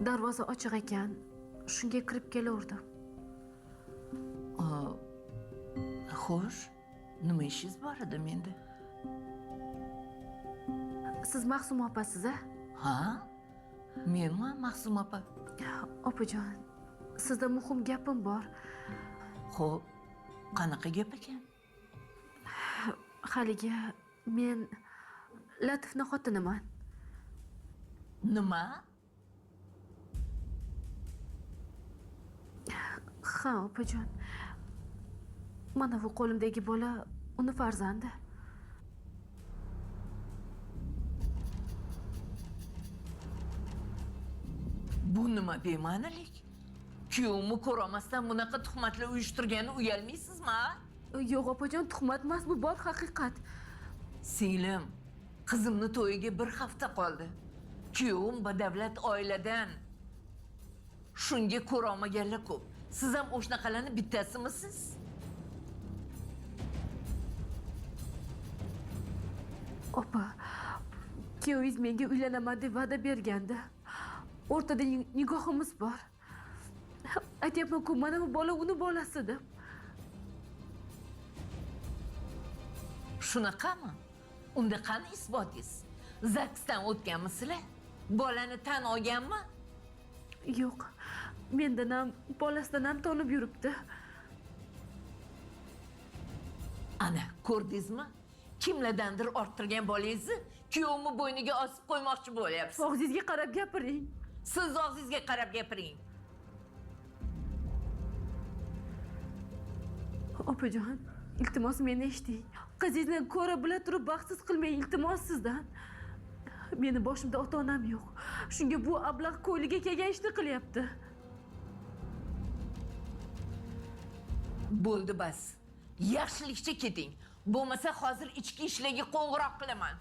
Darvoza ochiq ekan. Shunga kirib kelaverdim. Xo'sh, nima ishingiz bor edi menda? Siz Mahsum opasiz-a? Ha? Menmi, Mahsum opa? Opajon, sizda muhim gapim bor. Xo'p, qanaqa gap ekan? Haligi men Latifning xotiniman. Nima? Ha, opajon. Mana bu qo'limdagi bola uni farzandi. Bu nima bema'nilik? Kuyovimni ko'rolmasdan bunaqa tuhmatlar uyushtirgani uyalmaysizmi? Yo'q opajon, tuhmat emas, bu bor haqiqat. Singlim, qizimni to'yiga bir hafta qoldi. Kuyovim badavlat oiladan. Shunga ko'rolmaganlar ko'p. Siz ham o'shnaqalarning bittasimisiz? Opa, kuyovingiz menga uylanaman deb va'da bergandi. O'rtada nigohimiz bor. Aytyapman-ku, mana bu bola uni bolasi deb. Shunaqami? Unda qani isbotingiz? Zaksdan o'tganmisizlar? Bolani tan olganmi? Yo'q, mendan ham, bolasidan ham tonib yuribdi. Ana, ko'rdingizmi? Kimlardandir orttirgan bolangizni kuyovimni bo'yniga osib qo'ymoqchi bo'lyapsiz. Og'zingizga qarab gapiring. Siz og'zingizga qarab gapiring. Opajon, iltimos meni eshiting. Qizingizni ko'ra bila turib baxtsiz qilmang, iltimos sizdan. Meni boshimda ota-onam yo'q. Shunga bu ablah ko'yliga kelgan ishni qilyapti. Bo'ldi bas. Yaxshilikcha keting. Bo'lmasa hozir ichki ishlarga qo'ng'iroq qilaman.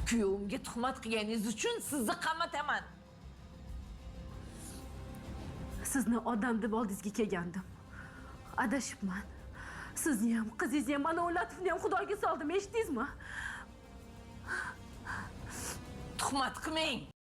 Kuyovimga tuhmat qilganingiz uchun sizni qamataman. Sizni odam deb oldingizga kelgandim. Adashibman. Sizni ham, qizingizni ham, mana u Latifni ham Xudoga soldim, eshitdingizmi? Tuhmat qilmang.